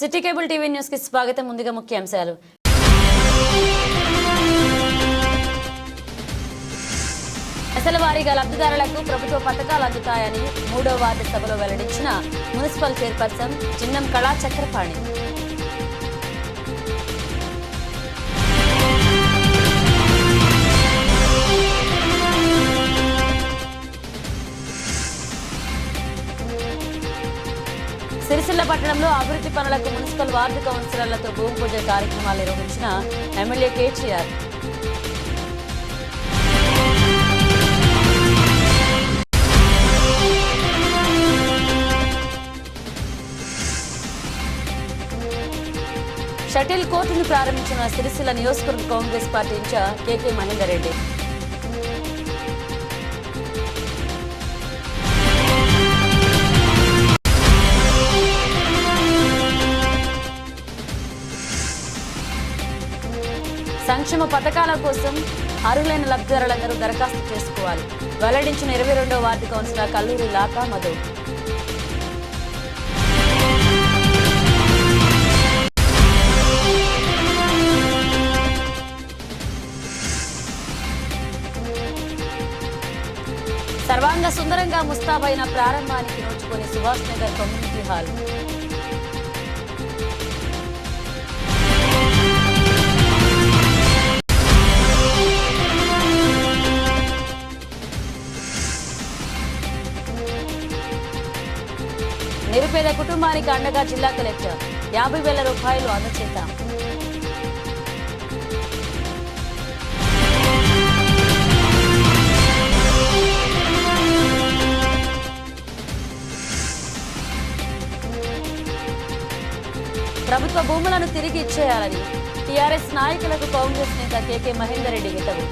City cable TV news కి స్వాగతం. ముందుగా ముఖ్యాంశాలు. దశల వారీగా లబ్ధిదారులకు ప్రభుత్వ పథకాలు అందుతాయని 3వ వార్డు సభలో వెల్లడించిన మున్సిపల్ చైర్పర్సన్ చిన్నం కళా చక్రపాణి. సిరిసిల్ల పట్టణంలో అభివృద్ధి పనులకు మున్సిపల్ వార్డు కౌన్సిలర్లతో భూమి పూజ కార్యక్రమాలు నిర్వహించిన ఎమ్మెల్యే కేటీఆర్. షటిల్ కోర్టును ప్రారంభించిన సిరిసిల్ల నియోజకవర్గ కాంగ్రెస్ పార్టీ ఇన్ఛార్జ్ కేకే మహేందర్ రెడ్డి. సంక్షేమ పథకాల కోసం అర్హులైన లబ్ధిదారులందరూ దరఖాస్తు చేసుకోవాలి. వెల్లడించిన 22వ వార్డు కౌన్సిలర్ కల్లూరి లాతా మధు. సర్వాంగ సుందరంగా ముస్తాబైన ప్రారంభానికి నోచుకొని సుభాష్ నగర్ కమ్యూనిటీ హాల్. నిరుపేద కుటుంబానికి అండగా జిల్లా కలెక్టర్ 50,000 రూపాయలు అందజేత. ప్రభుత్వ భూములను తిరిగి ఇచ్చేయాలని టీఆర్ఎస్ నాయకులకు కాంగ్రెస్ నేత కేకే మహేందర్ రెడ్డి హితవు.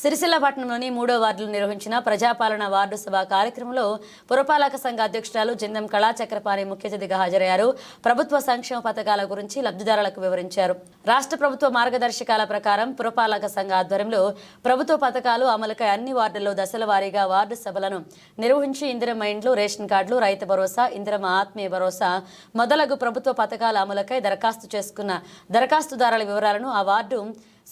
సిరిసిల్ల పట్టణంలోని 3వ వార్డులో నిర్వహించిన ప్రజాపాలన వార్డు సభ కార్యక్రమంలో పురపాలక సంఘ అధ్యక్షురాలు జిందం కళా చక్రపాణి ముఖ్య అతిథిగా హాజరయ్యారు. ప్రభుత్వ సంక్షేమ పథకాల గురించి లబ్ధిదారులకు వివరించారు. రాష్ట్ర ప్రభుత్వ మార్గదర్శకాల ప్రకారం పురపాలక సంఘ ఆధ్వర్యంలో ప్రభుత్వ పథకాలు అమలుకై అన్ని వార్డుల్లో దశల వారీగా వార్డు సభలను నిర్వహించి ఇందిరమ్మ ఇండ్లు, రేషన్ కార్డులు, రైతు భరోసా, ఇందిరమ్మ ఆత్మీయ భరోసా మొదలగు ప్రభుత్వ పథకాల అమలుకై దరఖాస్తు చేసుకున్న దరఖాస్తుదారుల వివరాలను ఆ వార్డు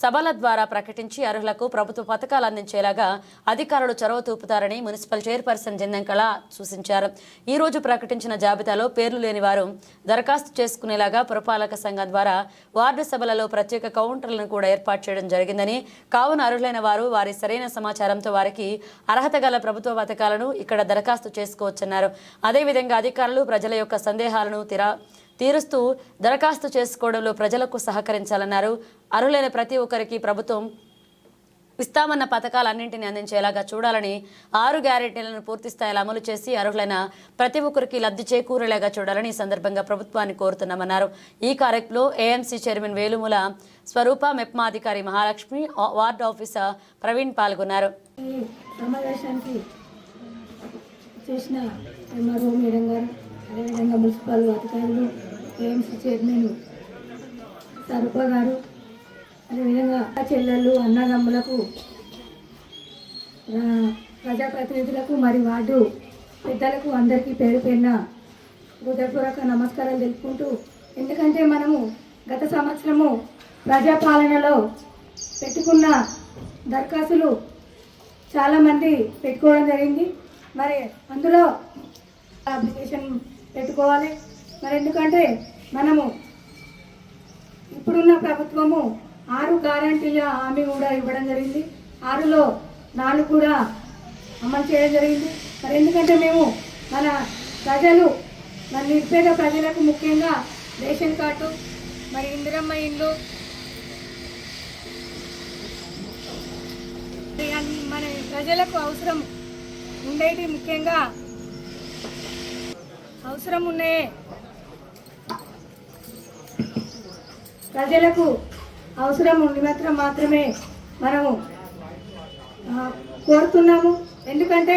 సభల ద్వారా ప్రకటించి అర్హులకు ప్రభుత్వ పథకాలు అందించేలాగా అధికారులు చొరవ చూపుతారని మున్సిపల్ చైర్పర్సన్ జిందం కళ సూచించారు. ఈ రోజు ప్రకటించిన జాబితాలో పేర్లు లేని వారు దరఖాస్తు చేసుకునేలాగా పురపాలక సంఘం ద్వారా వార్డు సభలలో ప్రత్యేక కౌంటర్లను కూడా ఏర్పాటు చేయడం జరిగిందని, కావున అర్హులైన వారు వారి సరైన సమాచారంతో వారికి అర్హత గల ప్రభుత్వ పథకాలను ఇక్కడ దరఖాస్తు చేసుకోవచ్చన్నారు. అదేవిధంగా అధికారులు ప్రజల యొక్క సందేహాలను తీరుస్తూ దరఖాస్తు చేసుకోవడంలో ప్రజలకు సహకరించాలన్నారు. అర్హులైన ప్రతి ఒక్కరికి ప్రభుత్వం ఇస్తామన్న పథకాలన్నింటినీ అందించేలాగా చూడాలని, 6 గ్యారెంటీలను పూర్తి స్థాయిలో అమలు చేసి అర్హులైన ప్రతి ఒక్కరికి లబ్ధి చేకూరేలాగా చూడాలని ఈ సందర్భంగా ప్రభుత్వాన్ని కోరుతున్నామన్నారు. ఈ కార్యక్రమంలో ఏఎంసీ చైర్మన్ వేలుముల స్వరూప, మెప్మా అధికారి మహాలక్ష్మి, వార్డు ఆఫీసర్ ప్రవీణ్ పాల్గొన్నారు. అదేవిధంగా మున్సిపల్ అధికారులు, ఏఎంసీ చైర్మన్ సరూప గారు, అదేవిధంగా చెల్లెళ్ళు, అన్నదమ్ములకు, ప్రజాప్రతినిధులకు, మరి వార్డు పెద్దలకు అందరికీ పేరు పేరున హృదయపూర్వక నమస్కారాలు తెలుపుకుంటూ, ఎందుకంటే మనము గత సంవత్సరము ప్రజాపాలనలో పెట్టుకున్న దరఖాస్తులు చాలామంది పెట్టుకోవడం జరిగింది. మరి అందులో అప్లికేషన్ పెట్టుకోవాలి. మరి ఎందుకంటే మనము ఇప్పుడున్న ప్రభుత్వము 6 గ్యారెంటీల హామీ కూడా ఇవ్వడం జరిగింది. 6లో 4 కూడా అమలు చేయడం జరిగింది. మరి ఎందుకంటే మేము మన ప్రజలు, మన నిరుపేద ప్రజలకు ముఖ్యంగా రేషన్ కార్డు, మరి ఇందిరమ్మ ఇండ్లు, మన ప్రజలకు అవసరం ఉండేటి ముఖ్యంగా అవసరం ఉన్నాయే ప్రజలకు అవసరం నిమిత్తం మాత్రమే మనము కోరుతున్నాము. ఎందుకంటే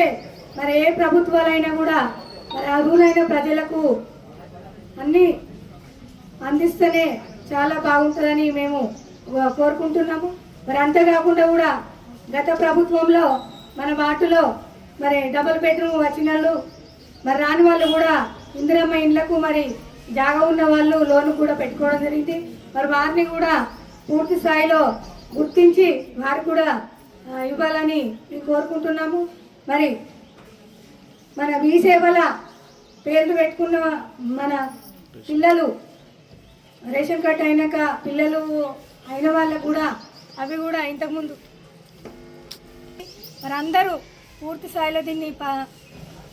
మరి ఏ ప్రభుత్వాలైనా కూడా మరి అర్హులైన ప్రజలకు అన్నీ అందిస్తేనే చాలా బాగుంటుందని మేము కోరుకుంటున్నాము. మరి అంతేకాకుండా కూడా గత ప్రభుత్వంలో మన వార్డులో మరి డబుల్ బెడ్రూమ్ వచ్చిన వాళ్ళు మరి రాని వాళ్ళు కూడా ఇందిరమ్మ ఇండ్లకు మరి జాగా ఉన్న వాళ్ళు లోన్ కూడా పెట్టుకోవడం జరిగింది. మరి వారిని కూడా పూర్తి స్థాయిలో గుర్తించి వారు కూడా ఇవ్వాలని మేము కోరుకుంటున్నాము. మరి మన మీ సేవల పేర్లు పెట్టుకున్న మన పిల్లలు రేషన్ కార్డు అయినాక పిల్లలు అయిన వాళ్ళకు కూడా అవి కూడా ఇంతకుముందు మరి అందరూ పూర్తి స్థాయిలో దీన్ని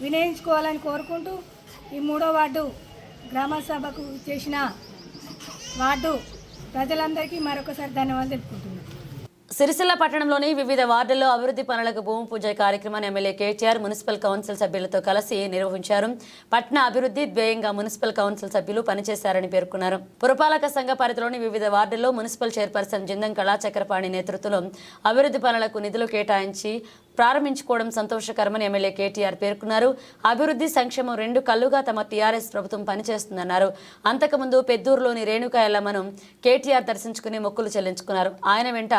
వినియోగించుకోవాలని కోరుకుంటూ ఈ 3వ వార్డు గ్రామ సభకు చేసిన వార్డు ప్రజలందరికీ మరొకసారి ధన్యవాదాలు తెలుపుకుంటున్నాను. సిరిసిల్ల పట్టణంలోని వివిధ వార్డుల్లో అభివృద్ధి పనులకు భూమి పూజ కార్యక్రమాన్ని ఎమ్మెల్యే కేటీఆర్ మున్సిపల్ కౌన్సిల్ సభ్యులతో కలిసి నిర్వహించారు. పట్టణ అభివృద్ధి ధ్యేయంగా మున్సిపల్ కౌన్సిల్ సభ్యులు పనిచేశారని పేర్కొన్నారు. పురపాలక సంఘ పరిధిలోని వివిధ వార్డుల్లో మున్సిపల్ చైర్పర్సన్ జిందం కళాచక్రపాణి నేతృత్వంలో అభివృద్ధి పనులకు నిధులు కేటాయించి ప్రారంభించుకోవడం సంతోషకరమని ఎమ్మెల్యే కేటీఆర్ పేర్కొన్నారు. అభివృద్ధి సంక్షేమం 2 కళ్లుగా తమ టీఆర్ఎస్ ప్రభుత్వం పనిచేస్తుందన్నారు. అంతకుముందు పెద్దూరులోని రేణుకా ఎల్లమ్మను కేటీఆర్ దర్శించుకుని మొక్కులు చెల్లించుకున్నారు. ఆయన వెంట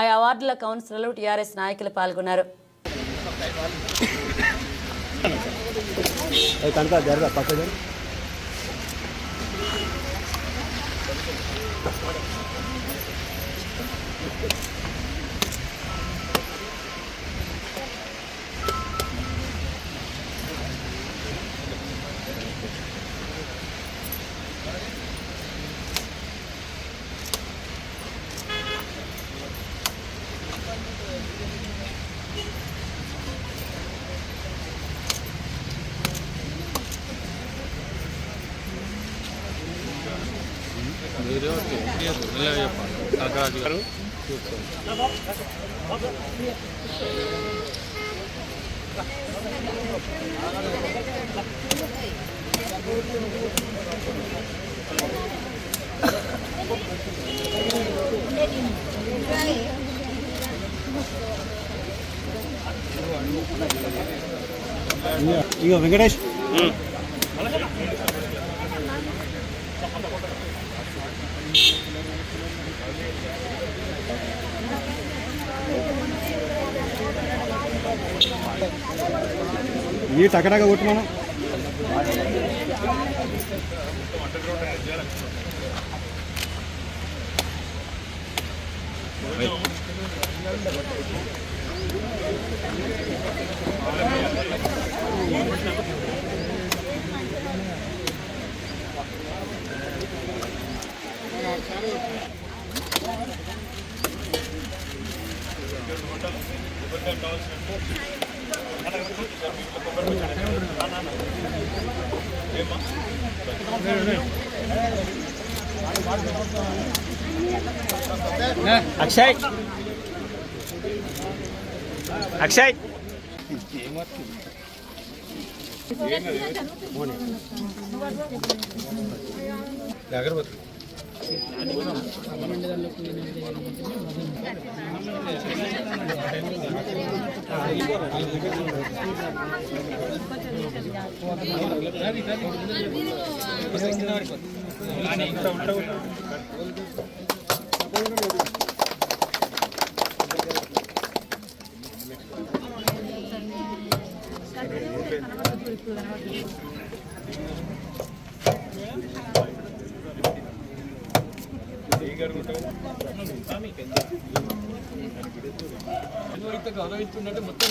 ఆయా వార్డుల కౌన్సిలర్లు టీఆర్ఎస్ నాయకులు పాల్గొన్నారు. ఇగో వెంకటేష్ ఈ టకటక కొట్టు మనం అక్షయ్ అక్షయ్ అగరబత్తి గౌరవించున్నట్టు మొత్తం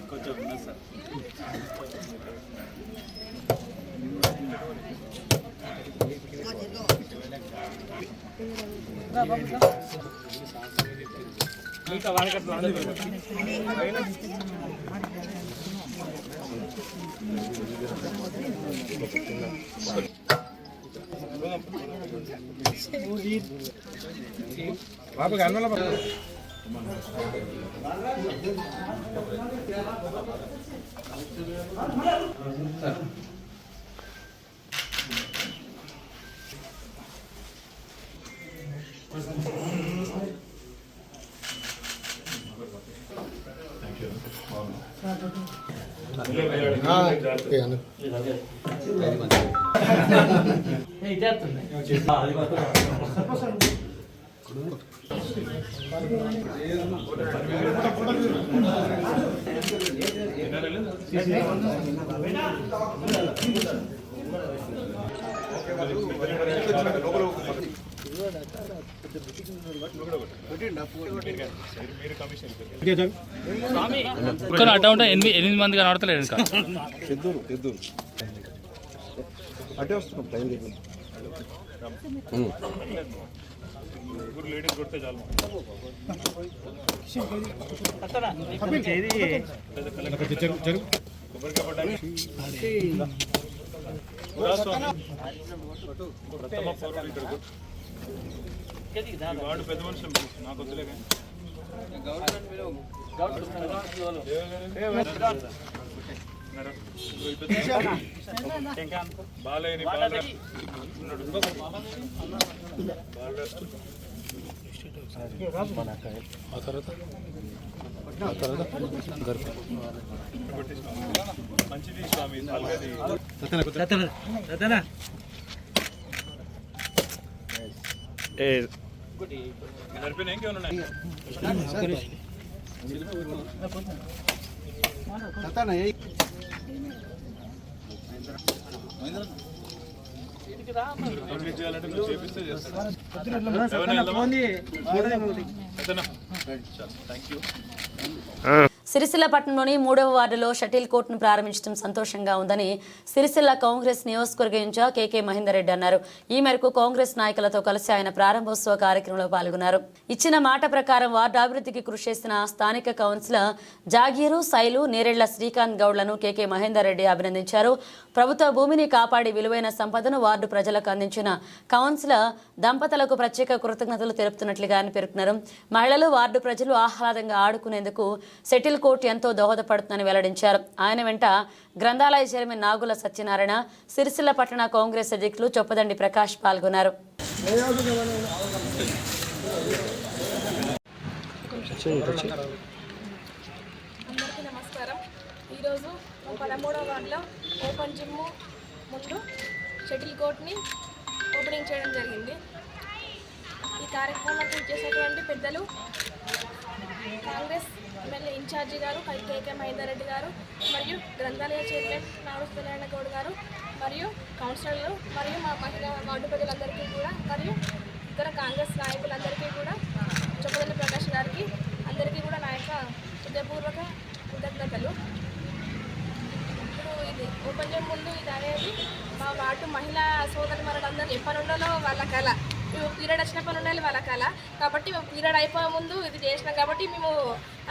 కొంచెం సార్ ఇంకా వాడకట్టు బాబు గన్వల అడ్డా ఉంటా 8 మంది కనబడతలేదు ఇంకా తెద్దూరు అటే వస్తున్నాం టైం లేడీస్ కొడితే చాలు వాడు పెద్ద మనుషులు నాకు వద్దులే బాలేని మంచిది స్వామి నడిపిన ఇంకేమన్నా చేయాలంటే నువ్వు చేపిస్తే చేస్తాను. Thank you. సిరిసిల్ల పట్టణంలోని 3వ వార్డులో షటిల్ కోర్టును ప్రారంభించడం సంతోషంగా ఉందని సిరిసిల్ల కాంగ్రెస్ నియోజకవర్గ ఇన్ఛార్జ్ కేకే మహేందర్ రెడ్డి అన్నారు. ఈ మేరకు కాంగ్రెస్ నాయకులతో కలిసి ఆయన ప్రారంభోత్సవ కార్యక్రమంలో పాల్గొన్నారు. ఇచ్చిన మాట ప్రకారం వార్డు అభివృద్ధికి కృషి చేసిన స్థానిక కౌన్సిలర్ జాగీరు సైలు నేరెళ్ల శ్రీకాంత్ గౌడ్లను కేకే మహేందర్ రెడ్డి అభినందించారు. ప్రభుత్వ భూమిని కాపాడి విలువైన సంపదను వార్డు ప్రజలకు అందించిన కౌన్సిలర్ దంపతులకు ప్రత్యేక కృతజ్ఞతలు తెలుపుతున్నట్లుగా ఆయన పేర్కొన్నారు. మహిళలు వార్డు ప్రజలు ఆహ్లాదంగా ఆడుకునేందుకు షటిల్ కోర్టు ఎంతో దోహదపడుతుందని వెల్లడించారు. ఆయన వెంట గ్రంథాలయ చైర్మన్ నాగుల సత్యనారాయణ, సిరిసిల్ల పట్టణ కాంగ్రెస్ అధ్యక్షులు చొప్పదండి ప్రకాష్ పాల్గొన్నారు. అందరికీ నమస్కారం. ఈరోజు 13వ వార్డులో ఓపెన్ జిమ్ ముందు షటిల్ కోర్ట్ని ఓపెనింగ్ చేయడం జరిగింది. ఈ కార్యక్రమానికి చేసేటువంటి పెద్దలు కాంగ్రెస్ ఎమ్మెల్యే ఇన్ఛార్జి గారు కేకే మహేందర్ రెడ్డి గారు, మరియు గ్రంథాలయ చైర్మన్ నాగుల సత్యనారాయణ గౌడ్ గారు, మరియు కౌన్సిలర్లు, మరియు మా మహిళా వార్డు ప్రజలందరికీ కూడా, మరియు ఇతర కాంగ్రెస్ నాయకులందరికీ కూడా, చొప్పదండి ప్రకాష్ గారికి అందరికీ కూడా నా యొక్క హృదయపూర్వక కృతజ్ఞతలు. ఇప్పుడు ఇది ఓపెన్ జిమ్ ముందు ఇది అనేది మా వార్డు మహిళా సోదరి మనులందరూ ఎప్పటి నుండో వాళ్ళ కళ. మేము పీరియడ్ వచ్చినప్పటి నుండి వాళ్ళ కళ కాబట్టి మేము పీరియడ్ అయిపోయే ముందు ఇది చేసినాం కాబట్టి మేము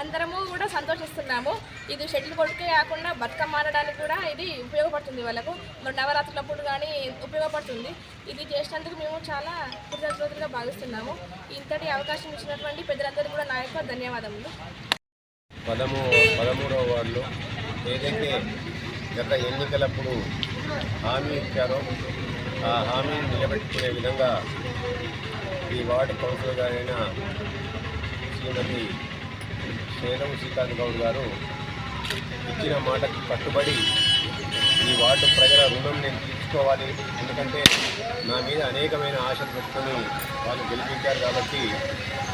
అందరము కూడా సంతోషిస్తున్నాము. ఇది షటిల్ కోర్టుకే కాకుండా బతుకమ్మ ఆడడానికి కూడా ఇది ఉపయోగపడుతుంది. వాళ్ళకు నవరాత్రులప్పుడు కానీ ఉపయోగపడుతుంది. ఇది చేసినందుకు మేము చాలా కృతజ్ఞతలుగా భావిస్తున్నాము. ఇంతటి అవకాశం ఇచ్చినటువంటి పెద్దలందరికీ కూడా నా యొక్క ధన్యవాదములు. 13వ వార్డులో ఏదైతే గత ఎన్నికలప్పుడు హామీ ఇచ్చారో ఆ హామీని నిలబెట్టుకునే విధంగా ఈ వార్డు కౌన్సిలర్ గారైన శ్రీమతి శేలం శ్రీకాంత్ గౌడ్ గారు ఇచ్చిన మాటకు కట్టుబడి ఈ వార్డు ప్రజల రుణం నేను తీర్చుకోవాలి, ఎందుకంటే నా మీద అనేకమైన ఆశలు పెట్టుకొని వాళ్ళు గెలిపించారు కాబట్టి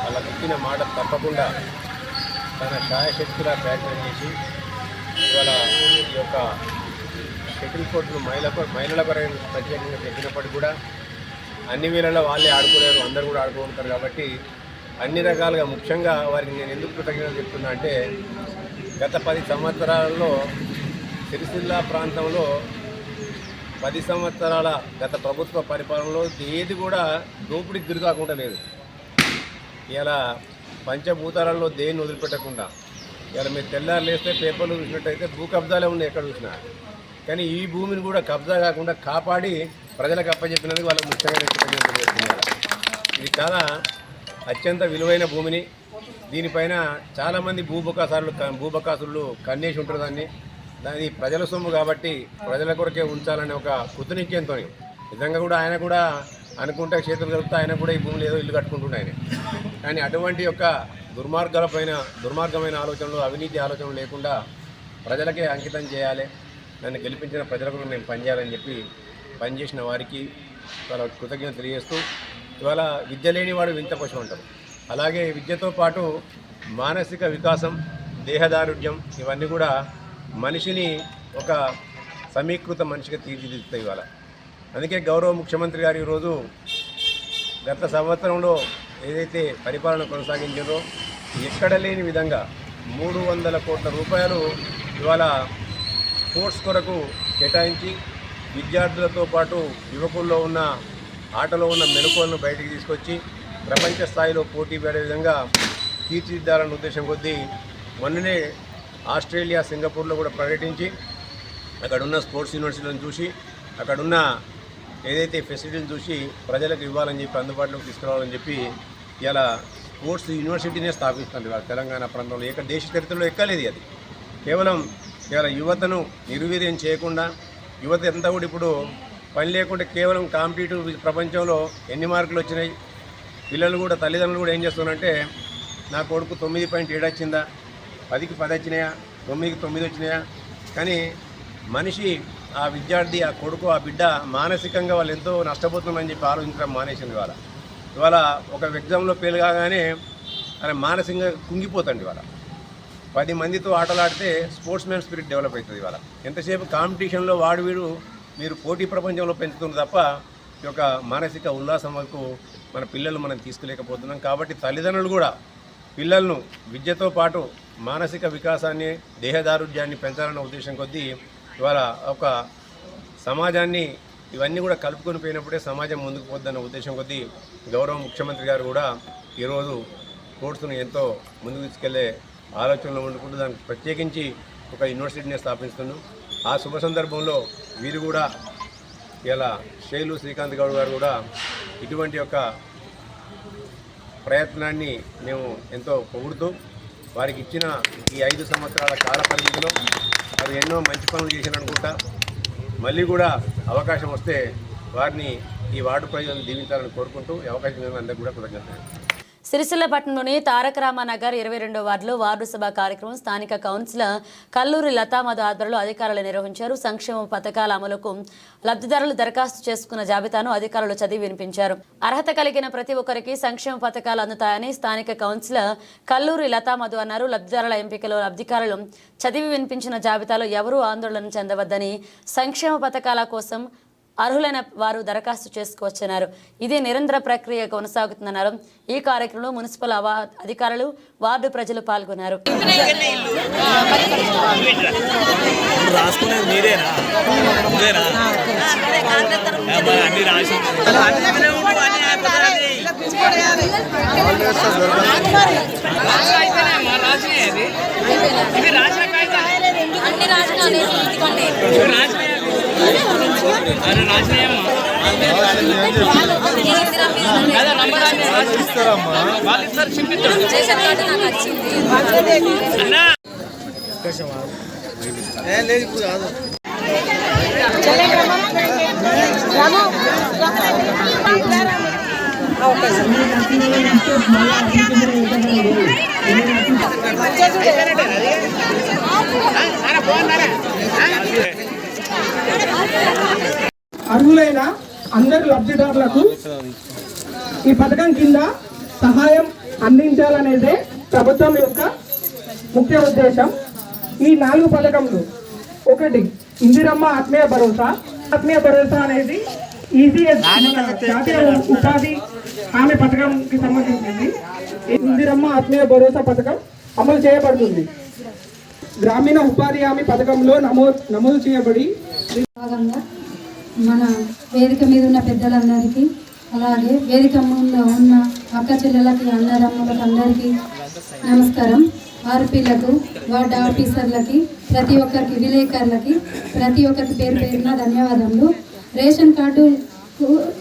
వాళ్ళకి ఇచ్చిన మాట తప్పకుండా తన శాయశక్తిగా ప్రయత్నం చేసి ఇవాళ ఈ యొక్క షటిల్ కోర్టును మహిళల పరంగా ప్రత్యేకంగా పెట్టినప్పటికీ కూడా అన్ని వేళల్లో వాళ్ళే ఆడుకోలేరు, అందరూ కూడా ఆడుకుంటారు కాబట్టి అన్ని రకాలుగా ముఖ్యంగా వారికి నేను ఎందుకు కృతజ్ఞతలు చెప్తున్నా అంటే గత 10 సంవత్సరాలలో సిరిసిల్ల ప్రాంతంలో 10 సంవత్సరాల గత ప్రభుత్వ పరిపాలనలో ఏది కూడా దోపిడీకి గురికాకుండా లేదు. ఇలా పంచభూతాలలో దేన్ని వదిలిపెట్టకుండా ఇలా మీరు తెల్లారు లేస్తే పేపర్లు చూసినట్టయితే భూ కబ్జాలే ఉన్నాయి ఎక్కడ చూసినా, కానీ ఈ భూమిని కూడా కబ్జా కాకుండా కాపాడి ప్రజలకు అప్పచెప్పినందుకు వాళ్ళకి ముఖ్యమైన కృతజ్ఞతలు చేస్తున్నారు. ఇది చాలా అత్యంత విలువైన భూమిని, దీనిపైన చాలామంది భూబకాసులు కన్నేసి ఉంటారు. దాన్ని ప్రజల సొమ్ము కాబట్టి ప్రజల కొరకే ఉంచాలనే ఒక కృతనిశ్చయంతో నిజంగా కూడా ఆయన కూడా అనుకుంటే చేతులు కలుపుతా ఆయన కూడా ఈ భూమిలో ఏదో ఇల్లు కట్టుకుంటుండే ఆయన. కానీ అటువంటి యొక్క దుర్మార్గమైన ఆలోచనలు, అవినీతి ఆలోచనలు లేకుండా ప్రజలకే అంకితం చేయాలి, నన్ను గెలిపించిన ప్రజలకు నేను పనిచేయాలని చెప్పి పనిచేసిన వారికి వాళ్ళ కృతజ్ఞత తెలియజేస్తూ ఇవాళ విద్య లేనివాడు వింత పశువు అంటారు. అలాగే విద్యతో పాటు మానసిక వికాసం, దేహదారుఢ్యం ఇవన్నీ కూడా మనిషిని ఒక సమీకృత మనిషిగా తీర్చిదిద్దుతాయి ఇవాళ. అందుకే గౌరవ ముఖ్యమంత్రి గారు ఈరోజు గత సంవత్సరంలో ఏదైతే పరిపాలన కొనసాగించారో ఎక్కడ లేని విధంగా 300 కోట్ల రూపాయలు ఇవాళ స్పోర్ట్స్ కొరకు కేటాయించి విద్యార్థులతో పాటు యువకుల్లో ఉన్న ఆటలో ఉన్న మెలకువలను బయటికి తీసుకొచ్చి ప్రపంచ స్థాయిలో పోటీ పడే విధంగా తీర్చిదిద్దాలన్న ఉద్దేశం కొద్దీ మొన్ననే ఆస్ట్రేలియా, సింగపూర్లో కూడా పర్యటించి అక్కడున్న స్పోర్ట్స్ యూనివర్సిటీలను చూసి అక్కడున్న ఏదైతే ఫెసిలిటీలు చూసి ప్రజలకు ఇవ్వాలని చెప్పి అందుబాటులోకి తీసుకురావాలని చెప్పి ఇలా స్పోర్ట్స్ యూనివర్సిటీనే స్థాపిస్తుంది ఇవాళ తెలంగాణ ప్రాంతంలో. దేశ చరిత్రలో ఎక్కలేదు అది. కేవలం యువతను నిర్వీర్యం చేయకుండా యువత ఎంత కూడా ఇప్పుడు పని లేకుండా కేవలం కాంపిటేటివ్ ప్రపంచంలో ఎన్ని మార్కులు వచ్చినాయి, పిల్లలు కూడా తల్లిదండ్రులు కూడా ఏం చేస్తున్నారంటే నా కొడుకు 9.7 వచ్చిందా, 10కి 10 వచ్చినాయా, 9కి 9 వచ్చినాయా, కానీ మనిషి ఆ విద్యార్థి, ఆ కొడుకు, ఆ బిడ్డ మానసికంగా వాళ్ళు ఎంతో నష్టపోతున్నారని చెప్పి ఆలోచించడం మానేసింది. ఇవాళ ఒక ఎగ్జామ్లో ఫెయిల్ కాగానే ఆయన మానసికంగా కుంగిపోతుంది. ఇవాళ 10 మందితో ఆటలాడితే స్పోర్ట్స్ మ్యాన్ స్పిరిట్ డెవలప్ అవుతుంది. ఇవాళ ఎంతసేపు కాంపిటీషన్లో వాడు వీడు మీరు పోటీ ప్రపంచంలో పెంచుతుంది తప్ప ఈ యొక్క మానసిక ఉల్లాసం వరకు మన పిల్లలు మనం తీసుకులేకపోతున్నాం. కాబట్టి తల్లిదండ్రులు కూడా పిల్లలను విద్యతో పాటు మానసిక వికాసాన్ని, దేహదారుఢ్యాన్ని పెంచాలన్న ఉద్దేశం కొద్దీ ఇవాళ ఒక సమాజాన్ని ఇవన్నీ కూడా కలుపుకొని పోయినప్పుడే సమాజం ముందుకు పోద్దన్న ఉద్దేశం కొద్దీ గౌరవ ముఖ్యమంత్రి గారు కూడా ఈరోజు స్పోర్ట్స్ను ఎంతో ముందుకు తీసుకెళ్లే ఆలోచనలో ఉండుకుంటూ దానికి ప్రత్యేకించి ఒక యూనివర్సిటీని స్థాపిస్తున్నాం. ఆ శుభ సందర్భంలో వీరు కూడా ఇలా శైలు శ్రీకాంత్ గౌడ్ గారు కూడా ఇటువంటి యొక్క ప్రయత్నాన్ని మేము ఎంతో పొగుడుతూ వారికి ఇచ్చిన ఈ 5 సంవత్సరాల కాల పరిమితిలో వారు ఎన్నో మంచి పనులు చేశారనుకుంటా. మళ్ళీ కూడా అవకాశం వస్తే వారిని ఈ వార్డు ప్రజలను దీవించాలని కోరుకుంటూ ఈ అవకాశం ఇచ్చిన అందరికీ కూడా కృతజ్ఞతలు. సిరిసిల్ల పట్టణంలోని తారక రామానగర్ 22వ వార్డులో వార్డు సభ కార్యక్రమం స్థానిక కౌన్సిలర్ కల్లూరి లతామధు ఆధ్వర్యంలో అధికారులు నిర్వహించారు. సంక్షేమ పథకాల అమలుకు లబ్ధిదారులు దరఖాస్తు చేసుకున్న జాబితాను అధికారులు చదివి వినిపించారు. అర్హత కలిగిన ప్రతి ఒక్కరికి సంక్షేమ పథకాలు అందుతాయని స్థానిక కౌన్సిలర్ కల్లూరి లతామధు అన్నారు. లబ్ధిదారుల ఎంపికలో అధికారులు చదివి వినిపించిన జాబితాలో ఎవరూ ఆందోళన చెందవద్దని, సంక్షేమ పథకాల కోసం అర్హులైన వారు దరఖాస్తు చేసుకోవచ్చన్నారు. ఇదే నిరంతర ప్రక్రియ కొనసాగుతుందన్నారు. ఈ కార్యక్రమంలో మున్సిపల్ అధికారులు, వార్డు ప్రజలు పాల్గొన్నారు. అర్హులైన అందరు లబ్ధిదారులకు ఈ పథకం కింద సహాయం అందించాలనేదే ప్రభుత్వం యొక్క ముఖ్య ఉద్దేశం. ఈ 4 పథకంలో ఒకటి ఇందిరమ్మ ఆత్మీయ భరోసా. ఆత్మీయ భరోసా అనేది ఈసీఎస్ జాతీయ ఉపాధి హామీ పథకంకి సంబంధించింది. ఇందిరమ్మ ఆత్మీయ భరోసా పథకం అమలు చేయబడుతుంది. గ్రామీణ ఉపాధి హామీ పథకంలో నమోదు చేయబడి భాగంగా మన వేదిక మీద ఉన్న పెద్దలందరికీ, అలాగే వేదిక ముందు ఉన్న అక్క చెల్లెలకి, అన్నదమ్ములకు అందరికీ నమస్కారం. ఆర్పీలకు, వార్డు ఆఫీసర్లకి, ప్రతి ఒక్కరికి, విలేకరులకి, ప్రతి ఒక్కరికి పేరు పేరున ధన్యవాదములు. రేషన్ కార్డు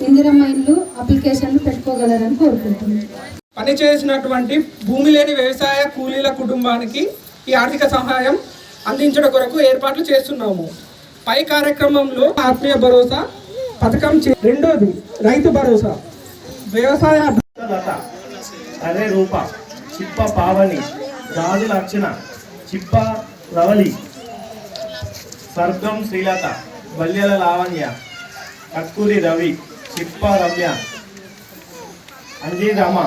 ఇందిరమ్మ ఇల్లు అప్లికేషన్లు పెట్టుకోగలరని కోరుకుంటున్నాను. పనిచేసినటువంటి భూమి లేని వ్యవసాయ కూలీల కుటుంబానికి ఈ ఆర్థిక సహాయం అందించడం కొరకు ఏర్పాట్లు చేస్తున్నాము. పై కార్యక్రమంలో ఆత్మీయ భరోసా పథకం, రెండోది రైతు భరోసా, వ్యవసాయ అరే రూప, చిప్ప పావని, జాజు లక్షణ, చిప్ప రవలి, స్వర్గం శ్రీలత, బల్యల లావణ్య, కక్కూరి రవి, చిప్ప రమ్య, అంజీ రమ,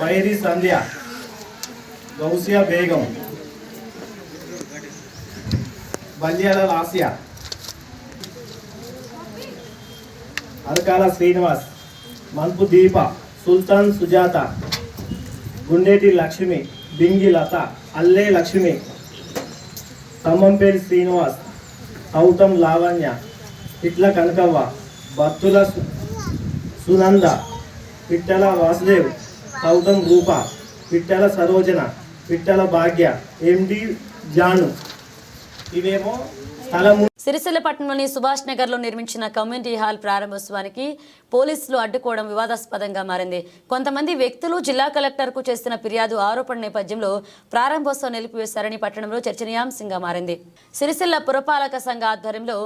బైరి సంధ్య, గౌసియా బేగం, బల్యాల లాస్య, అరకాల శ్రీనివాస్, మన్పు దీప, సుల్తాన్ సుజాత, గుండేటి లక్ష్మి, బింగి లత, అల్లే లక్ష్మి, తమ్మంపేరి శ్రీనివాస్, కౌతం లావణ్య, పిట్ల కనకవ్వ, బత్తుల సునంద, పిట్టల వాసుదేవ్, కౌతం రూప, పిట్టల సరోజన, పిట్టల భాగ్య, ఎండి జాను. ఇవేమో స్థలము. సిరిసిల్ల పట్టణంలోని సుభాష్ నగర్ లో నిర్మించిన కమ్యూనిటీ హాల్ ప్రారంభోత్సవానికి పోలీసులు అడ్డుకోవడం వివాదాస్పదంగా మారింది. కొంతమంది వ్యక్తులు జిల్లా కలెక్టర్ కు చేసిన ఫిర్యాదు ఆరోపణ నేపథ్యంలో ప్రారంభోత్సవం నిలిపివేశారని పట్టణంలో చర్చనీయాంశంగా మారింది. సిరిసిల్ల పురపాలక సంఘ ఆధ్వర్యంలో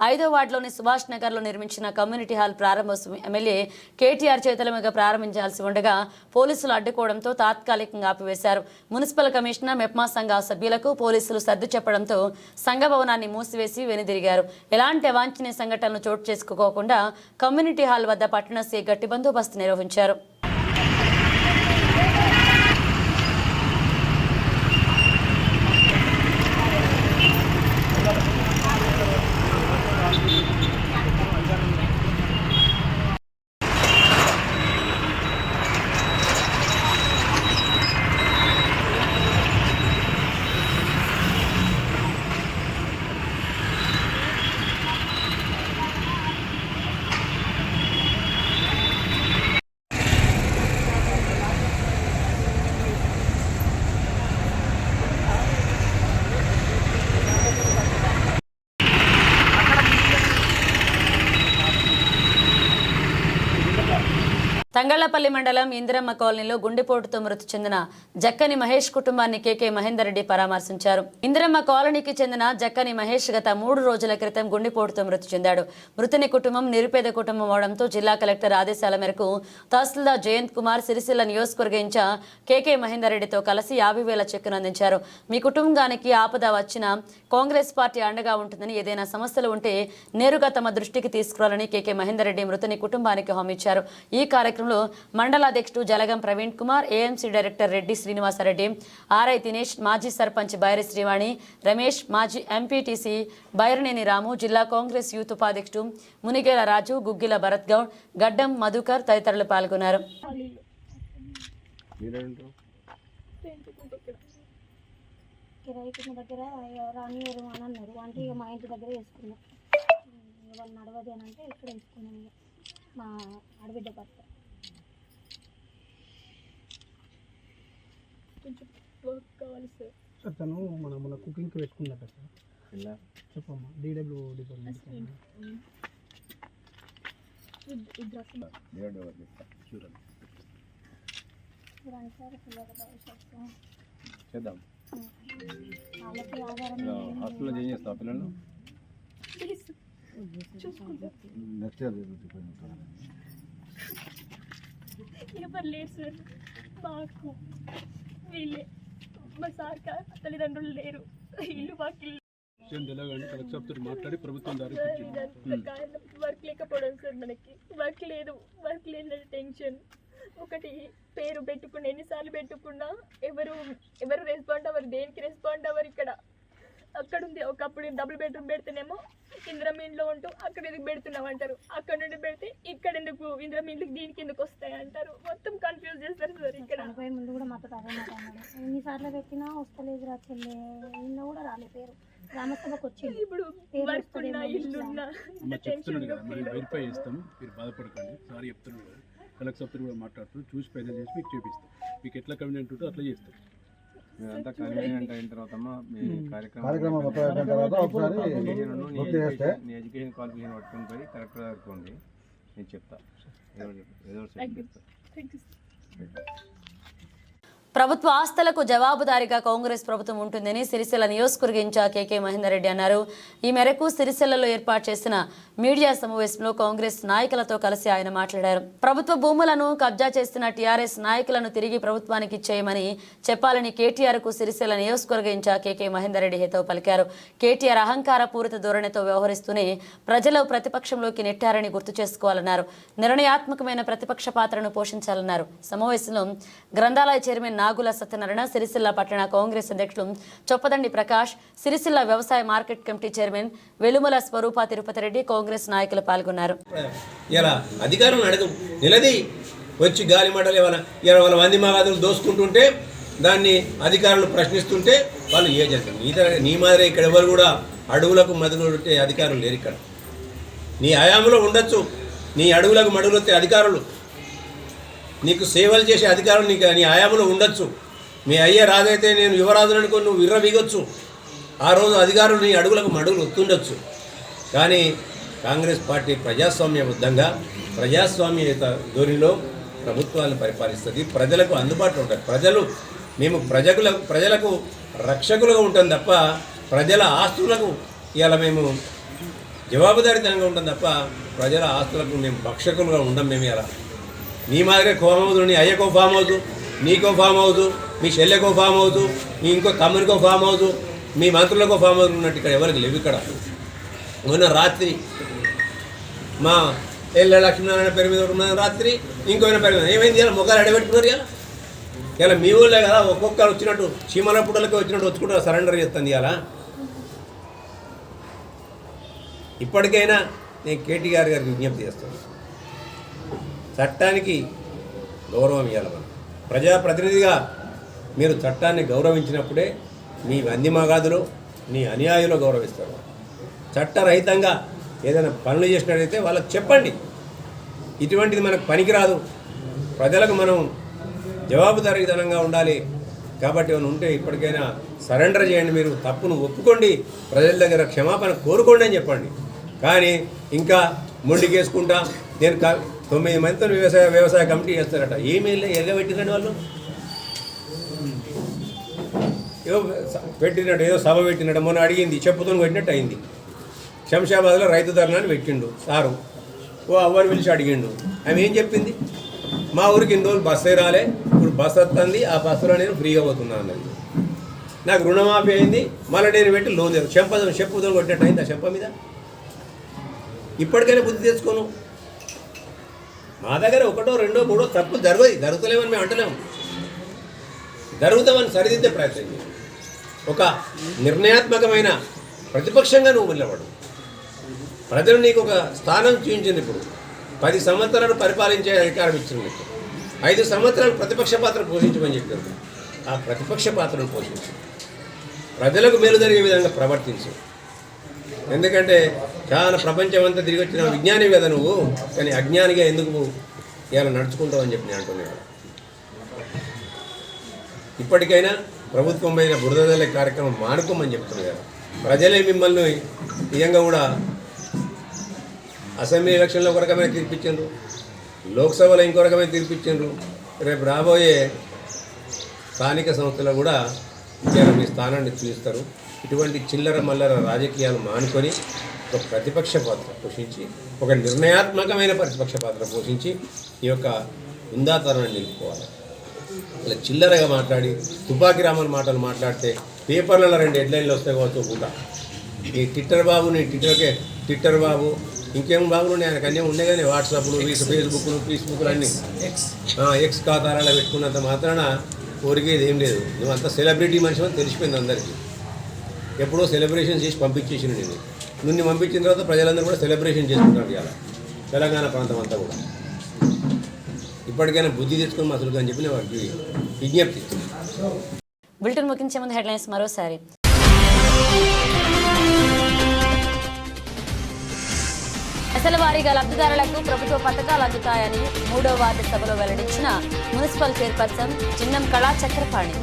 5వ వార్డులోని సుభాష్ నగర్ లో నిర్మించిన కమ్యూనిటీ హాల్ ప్రారంభోత్సవం ఎమ్మెల్యే కేటీఆర్ చేతుల మీదుగా ప్రారంభించాల్సి ఉండగా పోలీసులు అడ్డుకోవడంతో తాత్కాలికంగా ఆపివేశారు. మున్సిపల్ కమిషనర్ మెప్మా సంఘ సభ్యులకు పోలీసులు సర్ది చెప్పడంతో సంఘ భవనాన్ని మూసివేసి వెనుదిరిగారు. ఎలాంటి అవాంఛనీయ సంఘటనలు చోటు చేసుకోకుండా కమ్యూనిటీ హాల్ వద్ద పట్టణ సీఐ గట్టి బందోబస్తు నిర్వహించారు. తంగళ్లపల్లి మండలం ఇందిరమ్మ కాలనీలో గుండెపోటుతో మృతి చెందిన జక్కని మహేష్ కుటుంబాన్ని కేకే మహేందర్ రెడ్డి పరామర్శించారు. ఇందిరమ్మ కాలనీకి చెందిన జక్కని మహేష్ గత 3 రోజుల క్రితం గుండెపోటుతో మృతి చెందాడు. మృతుని కుటుంబం నిరుపేద కుటుంబం అవడంతో జిల్లా కలెక్టర్ ఆదేశాల మేరకు తహసీల్దార్ జయంత్ కుమార్ సిరిసిల్ల నియోజకవర్గ ఇన్ఛార్జ్ కేకే మహేందర్ రెడ్డితో కలిసి 50,000 చెక్కును అందించారు. మీ కుటుంబానికి ఆపద వచ్చినా కాంగ్రెస్ పార్టీ అండగా ఉంటుందని, ఏదైనా సమస్యలు ఉంటే నేరుగా తమ దృష్టికి తీసుకురావాలని కేకే మహేందర్ రెడ్డి మృతుని కుటుంబానికి హామీ ఇచ్చారు. ఈ కార్యక్రమంలో మండల అధ్యక్షుడు Jalagam Praveen Kumar, AMC director Reddy Srinivasareddy, RI Dinesh, మాజీ సర్పంచ్ బైరి శ్రీవాణి, రమేష్, మాజీ ఎంపీటీసీ బైరనేని రాము, జిల్లా కాంగ్రెస్ యూత్ ఉపాధ్యక్షుడు మునిగేల రాజు, గుగ్గిల భరత్ గౌడ్, గడ్డం మధుకర్ తదితరులు పాల్గొన్నారు. కిరాయికి దగ్గర రానియరు అని అన్నారు. అంటే ఇక మా ఇంటి దగ్గర వేసుకున్నాం. వాళ్ళు నడవదు అని అంటే ఇక్కడ వేసుకున్నాం. ఇక మా ఆడబిడ్డ భర్త కొంచెం వర్క్ కావాలి సార్. సార్ తను మన కుకింగ్కి పెట్టుకున్నట్ట సార్. చెప్పమ్మా. డీడబ్ల్యూ డిపార్ట్మెంట్ చేద్దాం. వాళ్ళకి ఆధారం హాస్పిటల్లో ఏం చేస్తావు పిల్లలు? ఎవరు లేరు సార్. మాకు వీళ్ళే, మా సార్ తల్లిదండ్రులు లేరు. ఇల్లు వాకిల్లు మాట్లాడి ప్రభుత్వం వర్క్ లేకపోవడం సార్. మనకి వర్క్ లేదు. వర్క్ లేని టెన్షన్. ఒకటి పేరు పెట్టుకున్నా, ఎన్నిసార్లు పెట్టుకున్నా ఎవరు రెస్పాండ్ అవ్వరు. దేనికి రెస్పాండ్ అవ్వరు. ఇక్కడ అక్కడ ఉంది. ఒకప్పుడు డబుల్ బెడ్రూమ్ పెడితేనేమో ఇంద్రమీన్లో ఉంటూ అక్కడ ఎందుకు పెడుతున్నాం అంటారు. అక్కడ నుండి పెడితే ఇక్కడ ఎందుకు ఇంద్రమీన్లకు దీనికి ఎందుకు వస్తాయి అంటారు. మొత్తం కన్ఫ్యూజ్ చేస్తారు సార్. ఇక్కడ చనిపోయే ముందు కూడా మాతో అదే మాట అన్నాడు. ఎన్నిసార్లు పెట్టినా వస్తలేదు రా చెల్లె. ఇల్లు కూడా రాలే పేరు. గ్రామసభకు వచ్చింది. ఇప్పుడు వర్క్ ఉన్నా ఇల్లున్నా చెప్తున్నాడు కదా, మరి వెరిఫై చేస్తాం. మీరు బాధపడకండి. సారీ చెప్తున్నాడు కదా, కలెక్టర్ సార్ కూడా మాట్లాడుతున్నాం. చూసి ప్రజలు చేసి మీకు చేపిస్తాం. మీకు ఎట్లా కన్వీనియంట్ ఉంటుందో అట్లా చేస్తాం. అంతా కన్వీనియంట్ అయిన తర్వాత మీ కార్యక్రమం మొత్తం అయిన తర్వాత ఒకసారి నీ ఎడ్యుకేషన్ క్వాలిఫికేషన్ పట్టుకొని పోయి కలెక్టర్ దగ్గరికి నేను చెప్తా. ఏదో ప్రభుత్వ ఆస్తులకు జవాబుదారీగా కాంగ్రెస్ ప్రభుత్వం ఉంటుందని సిరిసిల్ల నియోజకవర్గ ఇన్ఛార్జ్ కేకే మహేందర్ రెడ్డి అన్నారు. ఈ మేరకు సిరిసిల్లలో ఏర్పాటు చేసిన మీడియా సమావేశంలో కాంగ్రెస్ నాయకులతో కలిసి ఆయన మాట్లాడారు. ప్రభుత్వ భూములను కబ్జా చేస్తున్న టీఆర్ఎస్ నాయకులను తిరిగి ప్రభుత్వానికి ఇచ్చేయమని చెప్పాలని కేటీఆర్ కు సిరిసిల్ల నియోజకవర్గ ఇన్ఛార్జ్ కేకే మహేందర్ రెడ్డి హితవు పలికారు. కేటీఆర్ అహంకార పూరిత ధోరణితో వ్యవహరిస్తూనే ప్రజలు ప్రతిపక్షంలోకి నెట్టారని గుర్తు చేసుకోవాలన్నారు. నిర్ణయాత్మకమైన ప్రతిపక్ష పాత్రను పోషించాలన్నారు. సమావేశంలో గ్రంథాలయ చైర్మన్ నాగుల సత్యనారాయణ, సిరిసిల్ల పట్టణ కాంగ్రెస్ అధ్యక్షులు చొప్పదండి ప్రకాష్, సిరిసిల్ల వ్యవసాయ మార్కెట్ కమిటీ చైర్మన్ వెలుమల స్వరూప తిరుపతి రెడ్డి, కాంగ్రెస్ నాయకులు పాల్గొన్నారు. ఇలా అధికారం అడగం నిలది వచ్చి గాలి మంటలు ఏమైనా ఇలా వాళ్ళ మంది మావాదులు దోసుకుంటుంటే దాన్ని అధికారులు ప్రశ్నిస్తుంటే వాళ్ళు ఏ చేస్తారు. నీ మాదిరి ఇక్కడ ఎవరు కూడా అడవులకు మదులుంటే అధికారులు లేరు. ఇక్కడ నీ హయాంలో ఉండొచ్చు, నీ అడవులకు మడుగులొత్తే అధికారులు, నీకు సేవలు చేసే అధికారం నీ ఆయాములో ఉండొచ్చు. మీ అయ్యే రాజైతే నేను యువరాజును అనుకుని నువ్వు విర్రబీగొచ్చు. ఆ రోజు అధికారులు నీ అడుగులకు మడుగులు ఒత్తుండొచ్చు. కానీ కాంగ్రెస్ పార్టీ ప్రజాస్వామ్యబద్ధంగా ప్రజాస్వామ్యత ధోరణిలో ప్రభుత్వాలను పరిపాలిస్తుంది. ప్రజలకు అందుబాటులో ఉంటారు. మేము ప్రజలకు రక్షకులుగా ఉంటాం తప్ప ప్రజల ఆస్తులకు ఇలా మేము జవాబుదారీతనంగా ఉంటాం తప్ప ప్రజల ఆస్తులకు మేము భక్షకులుగా ఉండం. మేము ఇలా నీ మాదిరే ఫామ్ హౌస్, నీ అయ్యకో ఫామ్ హౌస్, నీకో ఫామ్ హౌస్, మీ చెల్లెకో ఫామ్ హౌస్, మీ ఇంకో తమ్మునికో ఫామ్ హౌస్, మీ మంత్రులకో ఫామ్ హౌస్ ఉన్నట్టు ఇక్కడ ఎవరికి లేవు. ఇక్కడ మొన్న రాత్రి మా ఎల్ల లక్ష్మీనారాయణ పేరు మీద ఉన్న రాత్రి ఇంకోైనా పేరు మీద ఏమైంది? ఇలా మొక్కలు అడబెట్టుకున్నారు. ఇలా మీ ఊళ్ళే కదా ఒక్కొక్కరు వచ్చినట్టు చీమల పుట్టలకి వచ్చినట్టు వచ్చుకుంటారు, సరెండర్ చేస్తుంది. ఇలా ఇప్పటికైనా నేను కేటీఆర్ గారికి విజ్ఞప్తి చేస్తాను, చట్టానికి గౌరవం ఇవ్వాలి. మనం ప్రజాప్రతినిధిగా మీరు చట్టాన్ని గౌరవించినప్పుడే మీ వందిమగాదులు, నీ అనుయాయులు గౌరవిస్తారు. చట్టరహితంగా ఏదైనా పనులు చేసినట్టయితే వాళ్ళకి చెప్పండి, ఇటువంటిది మనకు పనికిరాదు, ప్రజలకు మనం జవాబుదారీతనంగా ఉండాలి. కాబట్టి ఏమైనా ఉంటే ఇప్పటికైనా సరెండర్ చేయండి, మీరు తప్పును ఒప్పుకోండి, ప్రజల దగ్గర క్షమాపణ కోరుకోండి అని చెప్పండి. కానీ ఇంకా మొండికేసుకుంటా నేను 9 మందితో వ్యవసాయ కమిటీ చేస్తారట. ఏమేమి ఎగబెట్టిరండి వాళ్ళు, ఏదో పెట్టినట్టు, ఏదో సభ పెట్టినట్టు. మొన్న అడిగింది చెప్పుతో కొట్టినట్టు అయింది. శంషాబాద్లో రైతు ధర్నాన్ని పెట్టిండు సారు, ఓ అవ్వని పిలిచి అడిగిండు. ఆమె ఏం చెప్పింది? మా ఊరికి ఇన్ని రోజులు బస్సే రాలే, ఇప్పుడు బస్సు వస్తుంది, ఆ బస్సులో నేను ఫ్రీగా పోతున్నా అన్నది. నాకు రుణమాఫీ అయింది, మళ్ళీ నేను పెట్టి లోన్ చెప్పుతో కొట్టినట్టు అయింది. ఆ చెంప మీద ఇప్పటికైనా బుద్ధి తెచ్చుకోను. మా దగ్గర 1, 2, 3 తప్పులు జరుగుతలేమని మేము అంటలేము, జరుగుతామని సరిదిద్దే ప్రయత్నం చేయాలి. ఒక నిర్ణయాత్మకమైన ప్రతిపక్షంగా నువ్వు నిలబడు. ప్రజలు నీకు ఒక స్థానం చూపించింది. ఇప్పుడు 10 సంవత్సరాలు పరిపాలించే అధికారం ఇచ్చింది మీకు. 5 సంవత్సరాలు ప్రతిపక్ష పాత్ర పోషించమని చెప్పారు. ఆ ప్రతిపక్ష పాత్రను పోషించు, ప్రజలకు మేలు జరిగే విధంగా ప్రవర్తించు. ఎందుకంటే చాలా ప్రపంచం అంతా తిరిగి వచ్చిన విజ్ఞాని కదా నువ్వు, కానీ అజ్ఞానిగా ఎందుకు ఇలా నడుచుకుంటావు అని చెప్పి నేను అంటున్నాను. ఇప్పటికైనా ప్రభుత్వం పైన బురదలే కార్యక్రమం మానుకోమని చెప్తున్నారు కదా. ప్రజలే మిమ్మల్ని నిజంగా కూడా అసెంబ్లీ ఎలక్షన్లో ఒక రకమైన తీర్పిచ్చిండ్రు, లోక్సభలో ఇంకో రకమైన తీర్పిచ్చిండ్రు. రేపు రాబోయే స్థానిక సంస్థలో కూడా మీ స్థానాన్ని చూపిస్తారు. ఇటువంటి చిల్లర మల్లర రాజకీయాలు మానుకొని ఒక ప్రతిపక్ష పాత్ర పోషించి, ఒక నిర్ణయాత్మకమైన ప్రతిపక్ష పాత్ర పోషించి ఈ యొక్క ఉందాతనాన్ని నిలుపుకోవాలి. ఇలా చిల్లరగా మాట్లాడి తుపాకీ రామన్ మాటలు మాట్లాడితే పేపర్లలో 2 హెడ్లైన్లు వస్తాయి కావచ్చు పూట. ఈ ట్విట్టర్ బాబు, నీ ట్విట్టర్ బాబు, ఇంకేం బాబులు ఉన్నాయి ఆయనకు అన్నీ ఉన్నాయి. కానీ వాట్సాప్లు, ఫేస్బుక్లు అన్నీ ఎక్స్ ఖాతాలలో పెట్టుకున్నంత మాత్రాన కోరికేది ఏం లేదు. నువ్వు అంత సెలబ్రిటీ మనిషి అని తెలిసిపోయింది అందరికీ. ఎప్పుడో సెలబ్రేషన్ చేసి పంపించేసిన నిన్ను పంపించిన తర్వాత ప్రజలందరూ కూడా సెలబ్రేషన్ చేసుకుంటారు ఇవాళ తెలంగాణ ప్రాంతం అంతా కూడా. ఇప్పటికైనా బుద్ధి తెచ్చుకొని మసలుగా అని చెప్పి నేను వారికి విజ్ఞప్తి. బులెటిన్ ముగించే ముందు హెడ్లైన్స్ మరోసారి. దశల వారీగా లబ్ధిదారులకు ప్రభుత్వ పథకాలు అందుతాయని 3వ వార్డు సభలో వెల్లడించిన మున్సిపల్ చైర్పర్సన్ జిన్నం కళా చక్రపాణి.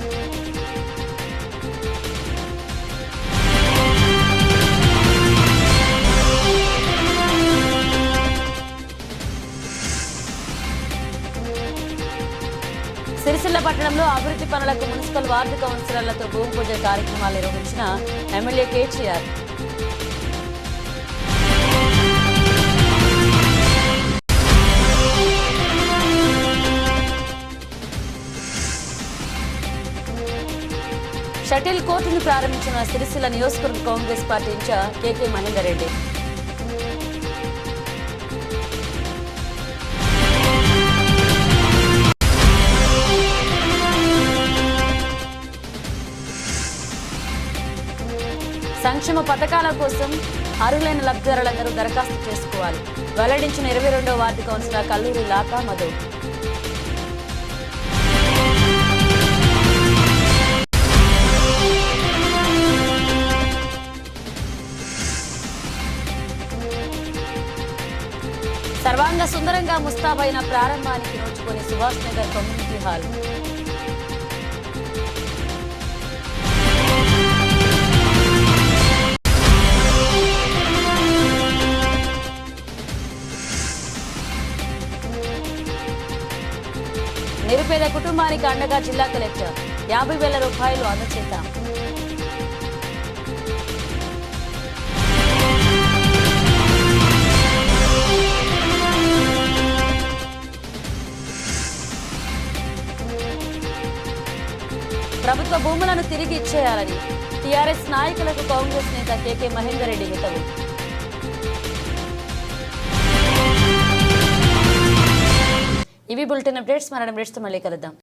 సిరిసిల్ల పట్టణంలో అభివృద్ధి పనులకు మున్సిపల్ వార్డు కౌన్సిలర్లతో భూమి పూజ కార్యక్రమాలు నిర్వహించిన ఎమ్మెల్యే కేటీఆర్. షటిల్ కోర్టును ప్రారంభించిన సిరిసిల్ల నియోజకవర్గ కాంగ్రెస్ పార్టీ ఇన్ఛార్జ్ కేకే మహేందర్ రెడ్డి. సంక్షేమ పథకాల కోసం అర్హులైన లబ్ధిదారులందరూ దరఖాస్తు చేసుకోవాలి. వెల్లడించిన 22వ వార్డు కౌన్సిలర్ కల్లూరి లాకా మధు. సర్వాంగ సుందరంగా ముస్తాబైన ప్రారంభానికి నోచుకొని సుభాష్ నగర్ కమ్యూనిటీ హాల్. నిరుపేద కుటుంబానికి అండగా జిల్లా కలెక్టర్ 50,000 రూపాయలు అందచేత. ప్రభుత్వ భూములను తిరిగి ఇచ్చేయాలని టీఆర్ఎస్ నాయకులకు కాంగ్రెస్ నేత కేకే మహేందర్ రెడ్డి హితవు. ఇవి బులెటిన్ అప్డేట్స్. మరణ అప్డేట్స్తో మళ్ళీ కలుద్దాం.